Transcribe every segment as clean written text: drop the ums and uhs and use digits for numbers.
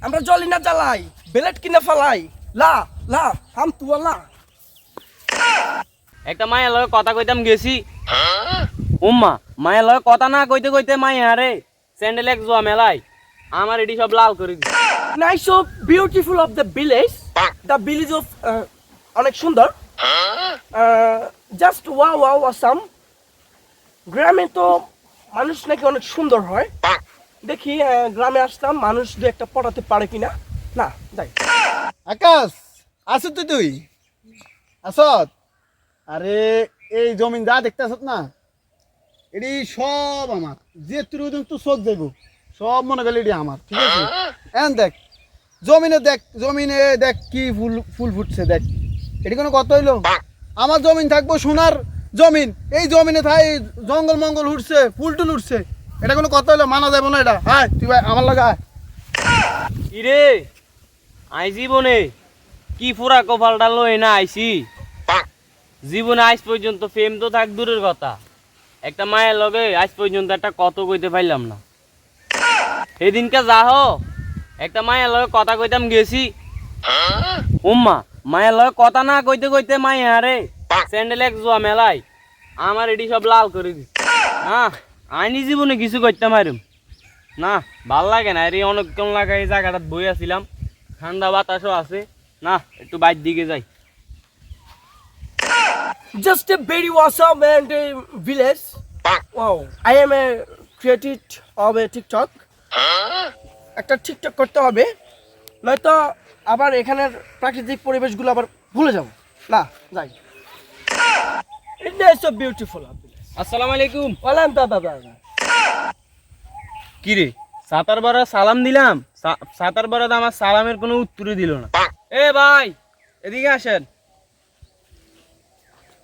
আমরা জলি না জ্বালাই, বেলেট কিনে ফালাই। লা লা হাম তুয়ালা। একটা মায়ের লগে কথা কইতাম গেছি, উম্মা মায়ের লগে কথা না কইতে কইতে মায়ে আরে স্যান্ডেল এক জোয়া মেলাই আমার এটি সব লাল করে দিছে। Nice of beautiful of the village. The village of অনেক সুন্দর। Just wow wow awesome. গ্রামে তো মানুষ নাকি অনেক সুন্দর হয়। দেখি গ্রামে আসতাম মানুষ দু একটা পড়াতে পারে কিনা। না যাই। আকাশ আছো তুই আসত? আরে এই জমিন যা দেখতে আসত না, এটি সব আমার। যে তুই তো চোখ যাইব সব মনে গেল এটি আমার, ঠিক আছে? এন দেখ জমিনে দেখ কি ফুল ফুল ফুটছে, দেখ এটি কোনো কথা হইলো? আমার জমিন থাকবো সোনার জমিন, এই জমিনে থাই জঙ্গল মঙ্গল উঠছে, ফুল টুল উঠছে, এটা কোনো কথা হইলো? মানা যাবো না এটা। হ্যাঁ তুই ভাই আমার লাগা ইরে আই জীবনে কি ফুরা কপালটা লই না আইছি। জীবনে আজ পর্যন্ত প্রেম তো থাক দূরের কথা, একটা মায়ের লগে আজ পর্যন্ত একটা কত কইতে পাইলাম না। সেদিনকে যাহ একটা মায়ের লগে কথা কইতাম গেছি, উম্মা মায়ের লগে কথা না কইতে কইতে মায়ে আরে স্যান্ডেল এক জোয়া মেলাই আমার এটি সব লাল করে দিছে। না আইনি জীবনে কিছু করতাম আরুম না, ভাল লাগে না। এই অনেকক্ষণ লাগে এই জায়গাটা বই আছিলাম, ঠান্ডা বাতাসও আছে। না একটু বাইর দিকে যাই। Just a very awesome and village. Wow, I am a creator of a TikTok. একটা টিকটক করতে হবে, নয়তো আবার এখানের প্রাকৃতিক পরিবেশগুলো আবার ভুলে যাব। না যাই। India is so beautiful. আসসালামু আলাইকুম। ওয়ালাইকুম বাবা। কি রে সাতার বারা সালাম দিলাম, সাতার বারা আমার সালামের কোনো উত্তরই দিল না। এ ভাই এদিকে আসেন।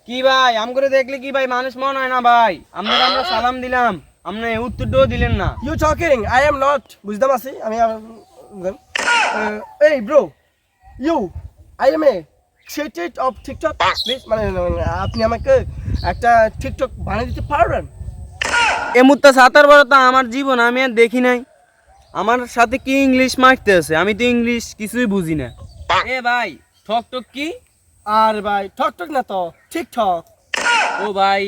কি ভাই আম করে দেখলে কি ভাই মানুষ মনে হয় না ভাই? আমরা সালাম দিলাম, আপনি উত্তরটাও দিলেন না। You talking? I am not. বুঝতে পারছি আমি। এই bro, I am a creator of TikTok. Please মানে আপনি আমাকে একটা টিকটক বানিয়ে দিতে পারবেন? এ মুহূর্তে সাতার বারা তো আমার জীবন আমি আর দেখি নাই। আমার সাথে কি ইংলিশ মারতে আছে? আমি তো ইংলিশ কিছুই বুঝি না। এ ভাই ঠক টক কি? আর ভাই ঠকঠক না তো টিকটক। ও ভাই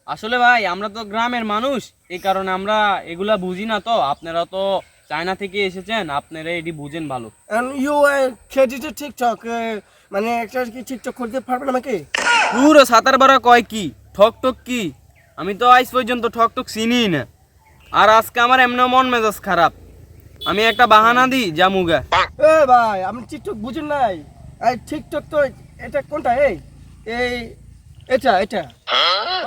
আসলে ভাই আমরা তো গ্রামের মানুষ, এই কারণে আমরা এগুলা বুঝি না। তো আপনারা তো চায়না থেকে এসেছেন, আপনারা এটি বুঝেন ভালো। And you created TikTok মানে একটা কি টিকটক করতে পারবেন আমাকে? দূর সাতার বারা কয় কি ঠক টক কি? আমি তো আজ পর্যন্ত ঠক টক চিনিই না। আর আজকে আমার এমনি মন মেজাজ খারাপ, আমি একটা বাহানা দিই জামুগা। এ ভাই আপনি টিকটক বুঝেন নাই? এই টিকটক তো এটা কোনটা? এই এটা।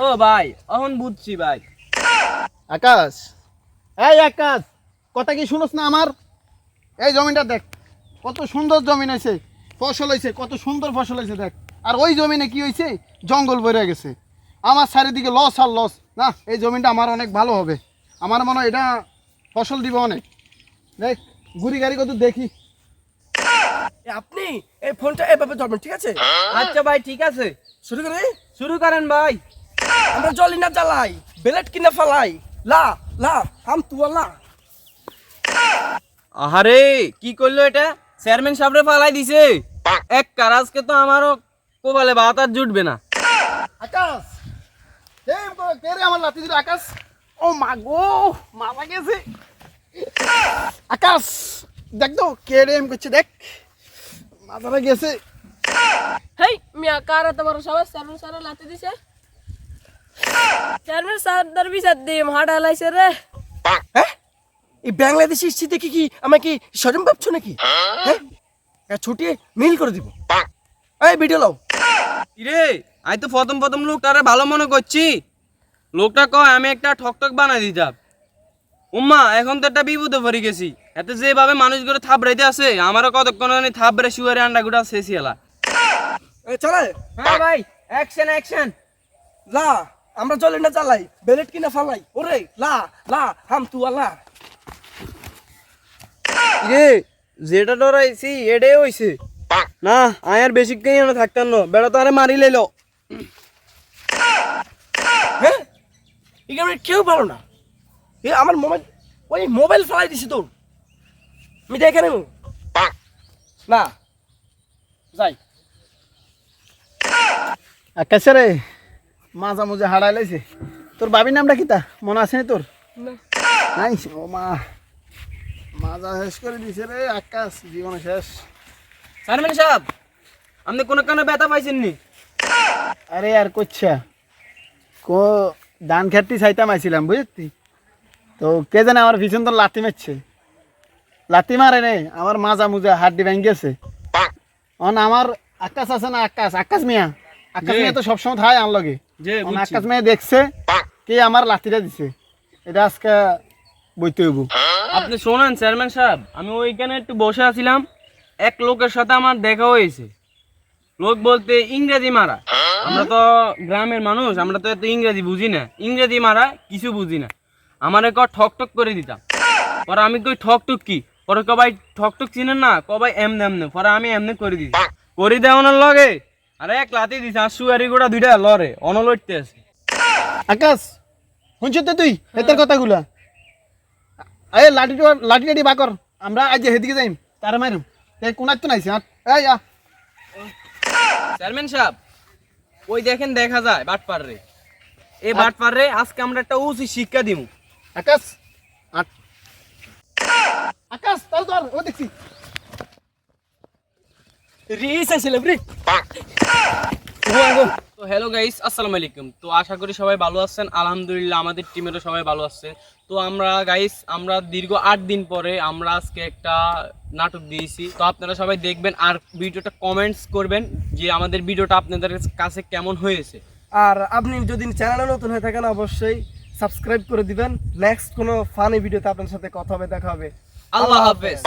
ও ভাই এখন বুঝছি ভাই। আকাশ, এই আকাশ, কথা কি শুনোস না আমার? এই জমিনটা দেখ কত সুন্দর জমিন হয়েছে, ফসল হয়েছে, কত সুন্দর ফসল হয়েছে দেখ। আর ওই জমিনে কি হয়েছে? জঙ্গল ভরে গেছে। আমার চারিদিকে লস আর লস। না এই জমিনটা আমার অনেক ভালো হবে, আমার মনে হয় এটা ফসল দিব অনেক। দেখ গুড়ি গাড়ি কত দেখি। আপনি এই ফোনটা এভাবে ধরবেন, ঠিক আছে? আচ্ছা ভাই ঠিক আছে, শুরু করেন ভাই। আমরা জলি না জ্বালাই, বেলেট কিনে ফালাই। লা লা হাম তুয়ালা। আহারে কি করলো এটা? চেয়ারম্যান সাহেবরে ফালাই দিছে এক কারাজকে, তো আমারও কোবালে ভাত আর জুটবে না। আকাশ কে রে আমার লাঠি দিল? আকাশ, ও মা গো মারা গেছে। আকাশ দেখ তো কে রে এম করছে, দেখ মাথাটা গেছে। হেই মিয়া কার এত বড় সবাই চেয়ারম্যান স্যার লাতে দিছে? চেয়ারম্যান স্যার দর বিচার দিয়ে হাড়া লাইছে রে। হ্যাঁ এই বাংলাদেশি স্থিতি কি আমাকে শরম ভাবছো নাকি? হ্যাঁ ছুটিয়ে মিল করে দিব। এই ভিডিও লাও। ইরে আমি তো প্রথম লোকটারে ভালো মনে করছি, লোকটা কয় আমি একটা ঠকঠক বানাই দিতাম। উম্মা এখন তো একটা বিপদে পড়ে গেছি। এতে যেভাবে মানুষগুলো থাবড়াইতে আছে, আমারও কতক্ষণ থাবড়ে শুয়ারে আন্ডা গুটা শেষি এলা। চলে। হ্যাঁ ভাই অ্যাকশন অ্যাকশন। লা আমরা জলি না জ্বালাই, বেলেট কিনে ফালাই। ওরে লা লা হাম তুয়ালা। ইরে যেটা ডরাইছি এটাই হইছে না। আয়ার বেশি কেই না থাকতাম না, বেড়া তো আরে মারি লাইলো। হ্যাঁ এখানে কেউ ভালো না। আমার মোবাইল ফালাই দিছি তোর। আমি দেখে নেব না যাই আকাশ রে মাজা মুজে হারাই লাইছে তোর বাবির নামটা কি তা মনে আছে নি তোর নাই ও মা মাজা শেষ করে দিছে রে আকাশ জীবন শেষ চেয়ারম্যান সাহেব আপনি কোনো কানে ব্যথা পাইছেন নি? আরে আর কচ্ছা কো ধান খেতে চাইতাম আইছিলাম বুঝলি তো কে জানে আমার ভীষণ তো লাথি মারছে লাথি মারে নেই আমার মাজা মুজা হাড্ডি ভেঙে গেছে অন আমার আকাশ আছে না আকাশ মিয়া আকাশ জি। মিয়া তো সবসময় থাই আন লগে জি, অন বুঝছি। আকাশ মিয়া দেখছে কে আমার লাথিটা দিছে এটা আজকে বইতে হইব আপনি শোনেন চেয়ারম্যান সাহেব, আমি ওইখানে একটু বসে আছিলাম, এক লোকের সাথে আমার দেখা হয়েছে। লোক বলতে ইংরেজি মারা, আমরা তো গ্রামের মানুষ, আমরা তো এত ইংরেজি বুঝি না, ইংরেজি মারা কিছু বুঝি না। আমারে ঠক ঠক করে দিতাম, পরে আমি কই ঠক টক কি, পরে কবাই ঠক টক চিনেন না, কবাই এমনে এমনে, পরে আমি এমনে করে দিই, করে দেওয়ানোর লগে আরে এক লাতি দিছে, আর সুয়ারি গোড়া দুইটা লরে অনলইতে আছে। আকাশ শুনছ তো তুই এতের কথাগুলা এই লাঠি বাকর আমরা আজ হেদিকে যাইম তারে মারুম এই কোনার তো নাইছে এই আ চেয়ারম্যান সাহেব, ওই দেখেন দেখা যায় বাটপার রে, এই বাটপার রে আজকে আমরা একটা উচিত শিক্ষা দিব। আকাশ আকাশ তোর ও দেখছি রিস আইছিলাম রে তো হ্যালো গাইস, আসসালামু আলাইকুম। তো আশা করি সবাই ভালো আছেন, আলহামদুলিল্লাহ আমাদের টিমেরও সবাই ভালো আছে। তো আমরা দীর্ঘ 8 দিন পরে আমরা আজকে একটা নাটক দিয়েছি, তো আপনারা সবাই দেখবেন আর ভিডিওটা কমেন্টস করবেন যে আমাদের ভিডিওটা আপনাদের কাছে কেমন হয়েছে। আর আপনি যদি চ্যানেলে নতুন হয়ে থাকেন অবশ্যই সাবস্ক্রাইব করে দিবেন। নেক্সট কোনো ফানি ভিডিওতে আপনার সাথে কথা হবে, দেখা হবে। আল্লাহ হাফেজ।